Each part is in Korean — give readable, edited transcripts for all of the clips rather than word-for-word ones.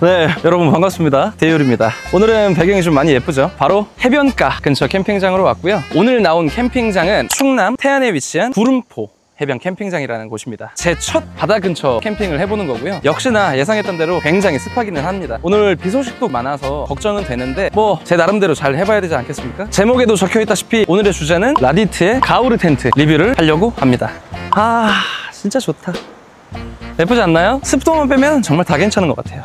네, 여러분 반갑습니다. 대율입니다. 오늘은 배경이 좀 많이 예쁘죠? 바로 해변가 근처 캠핑장으로 왔고요. 오늘 나온 캠핑장은 충남 태안에 위치한 구름포 해변 캠핑장이라는 곳입니다. 제 첫 바다 근처 캠핑을 해보는 거고요. 역시나 예상했던 대로 굉장히 습하기는 합니다. 오늘 비 소식도 많아서 걱정은 되는데 뭐 제 나름대로 잘 해봐야 되지 않겠습니까? 제목에도 적혀있다시피 오늘의 주제는 라디트의 가우르 텐트 리뷰를 하려고 합니다. 아, 진짜 좋다. 예쁘지 않나요? 습도만 빼면 정말 다 괜찮은 것 같아요.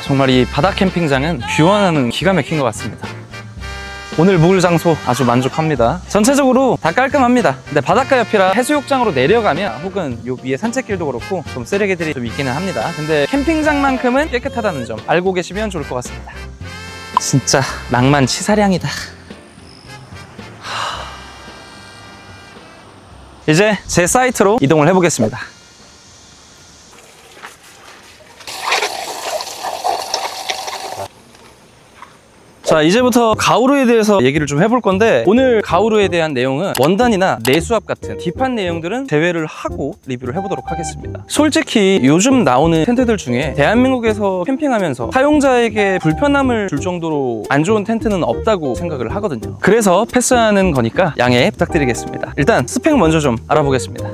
정말 이 바다 캠핑장은 뷰원하는 기가 막힌 것 같습니다. 오늘 묵을 장소 아주 만족합니다. 전체적으로 다 깔끔합니다. 근데 바닷가 옆이라 해수욕장으로 내려가면 혹은 요 위에 산책길도 그렇고 좀 쓰레기들이 좀 있기는 합니다. 근데 캠핑장만큼은 깨끗하다는 점 알고 계시면 좋을 것 같습니다. 진짜 낭만 치사량이다. 이제 제 사이트로 이동을 해보겠습니다. 자, 이제부터 가우르에 대해서 얘기를 좀 해볼 건데, 오늘 가우르에 대한 내용은 원단이나 내수압 같은 딥한 내용들은 제외를 하고 리뷰를 해보도록 하겠습니다. 솔직히 요즘 나오는 텐트들 중에 대한민국에서 캠핑하면서 사용자에게 불편함을 줄 정도로 안 좋은 텐트는 없다고 생각을 하거든요. 그래서 패스하는 거니까 양해 부탁드리겠습니다. 일단 스펙 먼저 좀 알아보겠습니다.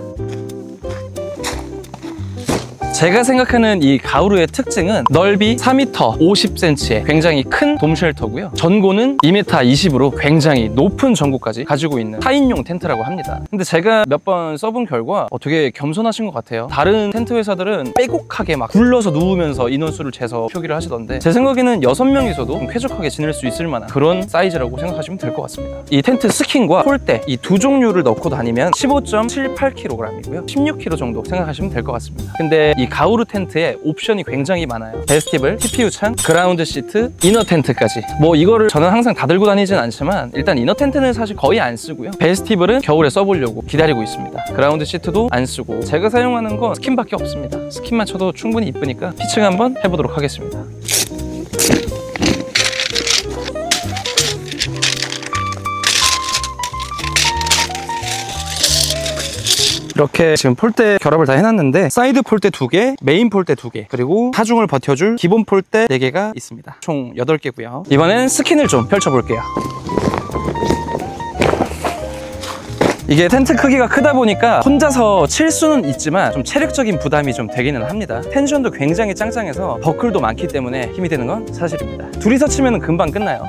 제가 생각하는 이 가우르의 특징은 넓이 4m 50cm의 굉장히 큰 돔 쉘터고요. 전고는 2m 20으로 굉장히 높은 전고까지 가지고 있는 4인용 텐트라고 합니다. 근데 제가 몇 번 써본 결과 되게 겸손하신 것 같아요. 다른 텐트 회사들은 빼곡하게 막 굴러서 누우면서 인원수를 재서 표기를 하시던데, 제 생각에는 6명이서도 좀 쾌적하게 지낼 수 있을 만한 그런 사이즈라고 생각하시면 될 것 같습니다. 이 텐트 스킨과 폴대 이 두 종류를 넣고 다니면 15.78kg이고요 16kg 정도 생각하시면 될 것 같습니다. 근데 이 가우르 텐트에 옵션이 굉장히 많아요. 베스티블, TPU 창, 그라운드 시트, 이너 텐트까지. 뭐 이거를 저는 항상 다 들고 다니진 않지만 일단 이너 텐트는 사실 거의 안 쓰고요. 베스티블은 겨울에 써보려고 기다리고 있습니다. 그라운드 시트도 안 쓰고 제가 사용하는 건 스킨밖에 없습니다. 스킨만 쳐도 충분히 이쁘니까 피칭 한번 해보도록 하겠습니다. 이렇게 지금 폴대 결합을 다 해놨는데, 사이드 폴대 2개, 메인 폴대 2개, 그리고 하중을 버텨줄 기본 폴대 4개가 있습니다. 총 8개고요. 이번엔 스킨을 좀 펼쳐볼게요. 이게 텐트 크기가 크다 보니까 혼자서 칠 수는 있지만 좀 체력적인 부담이 좀 되기는 합니다. 텐션도 굉장히 짱짱해서 버클도 많기 때문에 힘이 되는 건 사실입니다. 둘이서 치면 금방 끝나요.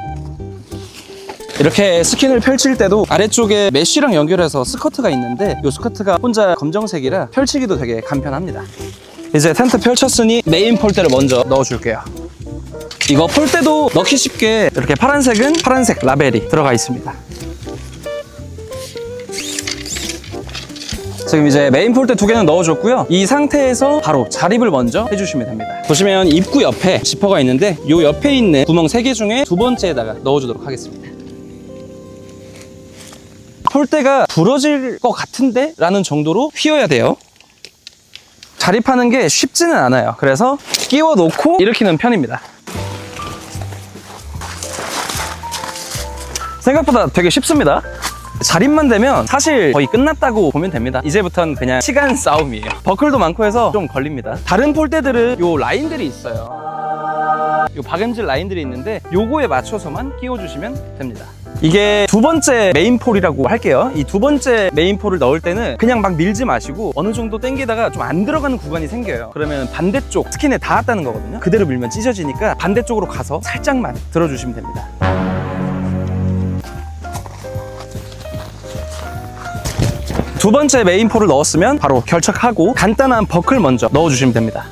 이렇게 스킨을 펼칠 때도 아래쪽에 메쉬랑 연결해서 스커트가 있는데, 이 스커트가 혼자 검정색이라 펼치기도 되게 간편합니다. 이제 텐트 펼쳤으니 메인 폴대를 먼저 넣어줄게요. 이거 폴대도 넣기 쉽게 이렇게 파란색은 파란색 라벨이 들어가 있습니다. 지금 이제 메인 폴대 2개는 넣어줬고요. 이 상태에서 바로 자립을 먼저 해주시면 됩니다. 보시면 입구 옆에 지퍼가 있는데, 이 옆에 있는 구멍 3개 중에 두 번째에다가 넣어주도록 하겠습니다. 폴대가 부러질 것 같은데? 라는 정도로 휘어야 돼요. 자립하는 게 쉽지는 않아요. 그래서 끼워 놓고 일으키는 편입니다. 생각보다 되게 쉽습니다. 자립만 되면 사실 거의 끝났다고 보면 됩니다. 이제부터는 그냥 시간 싸움이에요. 버클도 많고 해서 좀 걸립니다. 다른 폴대들은 요 라인들이 있어요. 요 박음질 라인들이 있는데 요거에 맞춰서만 끼워주시면 됩니다. 이게 두 번째 메인폴이라고 할게요. 이 두 번째 메인폴을 넣을 때는 그냥 막 밀지 마시고 어느 정도 당기다가 좀 안 들어가는 구간이 생겨요. 그러면 반대쪽 스킨에 닿았다는 거거든요. 그대로 밀면 찢어지니까 반대쪽으로 가서 살짝만 들어주시면 됩니다. 두 번째 메인폴을 넣었으면 바로 결착하고 간단한 버클 먼저 넣어주시면 됩니다.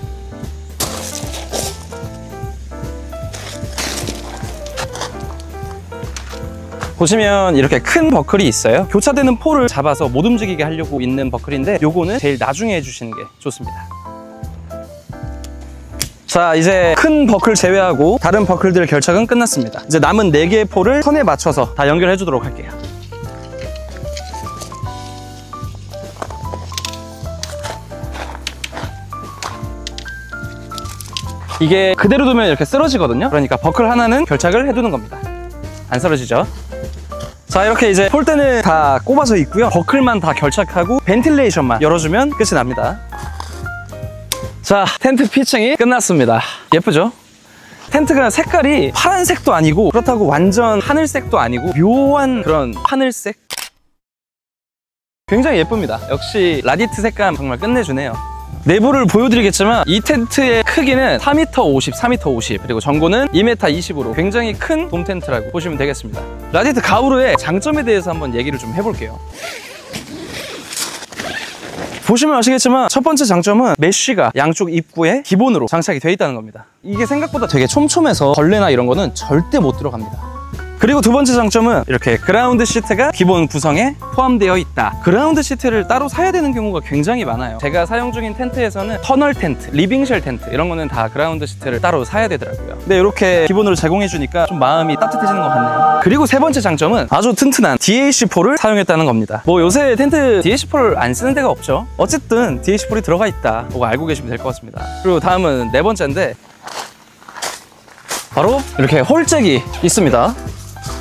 보시면 이렇게 큰 버클이 있어요. 교차되는 폴을 잡아서 못 움직이게 하려고 있는 버클인데, 요거는 제일 나중에 해주시는 게 좋습니다. 자, 이제 큰 버클 제외하고 다른 버클들 결착은 끝났습니다. 이제 남은 4개의 폴을 선에 맞춰서 다 연결해 주도록 할게요. 이게 그대로 두면 이렇게 쓰러지거든요. 그러니까 버클 하나는 결착을 해두는 겁니다. 안 쓰러지죠? 자, 자, 이렇게 이제 폴대는 다 꼽아져 있고요. 버클만 다 결착하고 벤틸레이션만 열어주면 끝이 납니다. 자, 텐트 피칭이 끝났습니다. 예쁘죠? 텐트가 색깔이 파란색도 아니고 그렇다고 완전 하늘색도 아니고 묘한 그런 하늘색? 굉장히 예쁩니다. 역시 라디트 색감 정말 끝내주네요. 내부를 보여드리겠지만 이 텐트의 크기는 4m 50, 4m 50 그리고 전고는 2m 20으로 굉장히 큰 돔 텐트라고 보시면 되겠습니다. 라디트 가우르의 장점에 대해서 한번 얘기를 좀 해볼게요. 보시면 아시겠지만 첫 번째 장점은 메쉬가 양쪽 입구에 기본으로 장착이 되어 있다는 겁니다. 이게 생각보다 되게 촘촘해서 벌레나 이런 거는 절대 못 들어갑니다. 그리고 두 번째 장점은 이렇게 그라운드 시트가 기본 구성에 포함되어 있다. 그라운드 시트를 따로 사야 되는 경우가 굉장히 많아요. 제가 사용 중인 텐트에서는 터널 텐트, 리빙쉘 텐트 이런 거는 다 그라운드 시트를 따로 사야 되더라고요. 근데 이렇게 기본으로 제공해 주니까 좀 마음이 따뜻해지는 것 같네요. 그리고 세 번째 장점은 아주 튼튼한 DAC4를 사용했다는 겁니다. 뭐 요새 텐트 DAC4를 안 쓰는 데가 없죠. 어쨌든 DAC4이 들어가 있다. 그거 알고 계시면 될 것 같습니다. 그리고 다음은 네 번째인데 바로 이렇게 홀잭이 있습니다.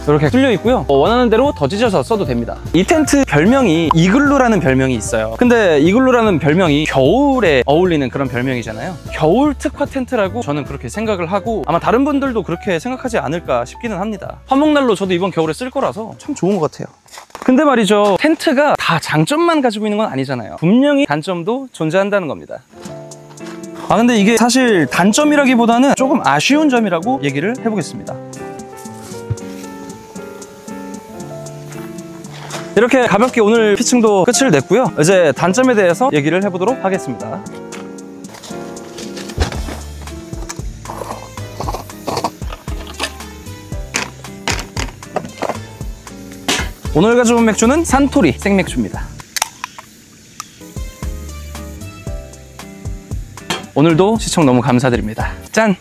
이렇게 뚫려 있고요. 원하는 대로 더 찢어서 써도 됩니다. 이 텐트 별명이 이글루라는 별명이 있어요. 근데 이글루라는 별명이 겨울에 어울리는 그런 별명이잖아요. 겨울 특화 텐트라고 저는 그렇게 생각을 하고 아마 다른 분들도 그렇게 생각하지 않을까 싶기는 합니다. 화목난로 저도 이번 겨울에 쓸 거라서 참 좋은 것 같아요. 근데 말이죠, 텐트가 다 장점만 가지고 있는 건 아니잖아요. 분명히 단점도 존재한다는 겁니다. 근데 이게 사실 단점이라기보다는 조금 아쉬운 점이라고 얘기를 해보겠습니다. 이렇게 가볍게 오늘 피칭도 끝을 냈고요. 이제 단점에 대해서 얘기를 해보도록 하겠습니다. 오늘 가져온 맥주는 산토리 생맥주입니다. 오늘도 시청 너무 감사드립니다. 짠!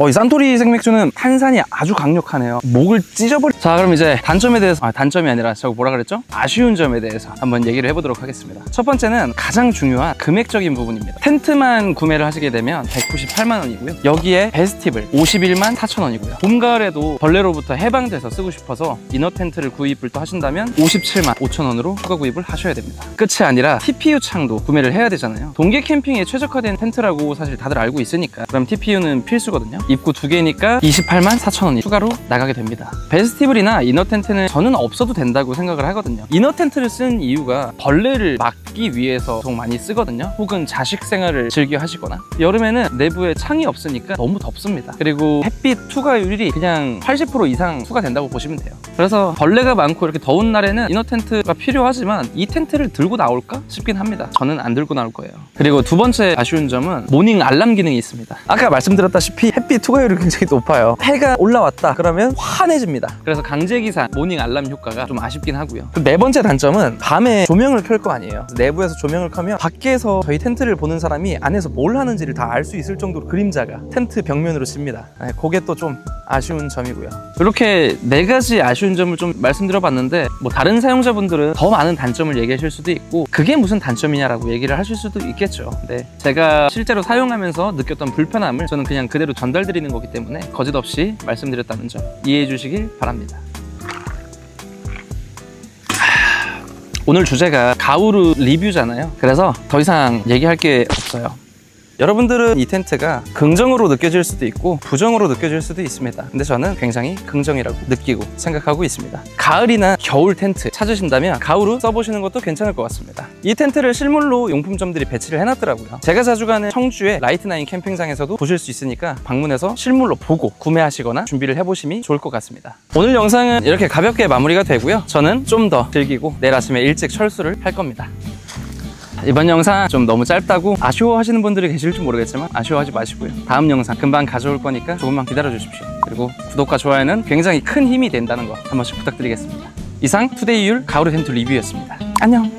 이 산토리 생맥주는 탄산이 아주 강력하네요. 목을 찢어버리. 자, 그럼 이제 단점에 대해서 단점이 아니라 저거 뭐라 그랬죠? 아쉬운 점에 대해서 한번 얘기를 해보도록 하겠습니다. 첫 번째는 가장 중요한 금액적인 부분입니다. 텐트만 구매를 하시게 되면 198만 원이고요. 여기에 베스티블 51만 4천 원이고요. 봄, 가을에도 벌레로부터 해방돼서 쓰고 싶어서 이너 텐트를 구입을 또 하신다면 57만 5천 원으로 추가 구입을 하셔야 됩니다. 끝이 아니라 TPU 창도 구매를 해야 되잖아요. 동계 캠핑에 최적화된 텐트라고 사실 다들 알고 있으니까. 그럼 TPU는 필수거든요. 입구 2개니까 28만 4천 원이 추가로 나가게 됩니다. 베스티블이나 이너 텐트는 저는 없어도 된다고 생각을 하거든요. 이너 텐트를 쓴 이유가 벌레를 막기 위해서 보통 많이 쓰거든요. 혹은 자식 생활을 즐겨 하시거나. 여름에는 내부에 창이 없으니까 너무 덥습니다. 그리고 햇빛 투과율이 그냥 80% 이상 투과된다고 보시면 돼요. 그래서 벌레가 많고 이렇게 더운 날에는 이너 텐트가 필요하지만 이 텐트를 들고 나올까 싶긴 합니다. 저는 안 들고 나올 거예요. 그리고 두 번째 아쉬운 점은 모닝 알람 기능이 있습니다. 아까 말씀드렸다시피 햇빛 투과율이 굉장히 높아요. 해가 올라왔다 그러면 환해집니다. 그래서 강제기상 모닝 알람 효과가 좀 아쉽긴 하고요. 네 번째 단점은 밤에 조명을 켤 거 아니에요. 내부에서 조명을 켜면 밖에서 저희 텐트를 보는 사람이 안에서 뭘 하는지를 다 알 수 있을 정도로 그림자가 텐트 벽면으로 씁니다. 그게 또 좀 아쉬운 점이고요. 이렇게 네 가지 아쉬운 점을 좀 말씀드려봤는데 뭐 다른 사용자분들은 더 많은 단점을 얘기하실 수도 있고 그게 무슨 단점이냐라고 얘기를 하실 수도 있겠죠. 근데 제가 실제로 사용하면서 느꼈던 불편함을 저는 그냥 그대로 전달드리는 거기 때문에 거짓 없이 말씀드렸다는 점 이해해 주시길 바랍니다. 오늘 주제가 가우르 리뷰잖아요. 그래서 더 이상 얘기할 게 없어요. 여러분들은 이 텐트가 긍정으로 느껴질 수도 있고 부정으로 느껴질 수도 있습니다. 근데 저는 굉장히 긍정이라고 느끼고 생각하고 있습니다. 가을이나 겨울 텐트 찾으신다면 가우르 써보시는 것도 괜찮을 것 같습니다. 이 텐트를 실물로 용품점들이 배치를 해놨더라고요. 제가 자주 가는 청주의 라이트나인 캠핑장에서도 보실 수 있으니까 방문해서 실물로 보고 구매하시거나 준비를 해보심이 좋을 것 같습니다. 오늘 영상은 이렇게 가볍게 마무리가 되고요. 저는 좀 더 즐기고 내일 아침에 일찍 철수를 할 겁니다. 이번 영상 좀 너무 짧다고 아쉬워하시는 분들이 계실지 모르겠지만 아쉬워하지 마시고요. 다음 영상 금방 가져올 거니까 조금만 기다려 주십시오. 그리고 구독과 좋아요는 굉장히 큰 힘이 된다는 거 한 번씩 부탁드리겠습니다. 이상 투데이율 가우르 텐트 리뷰였습니다. 안녕.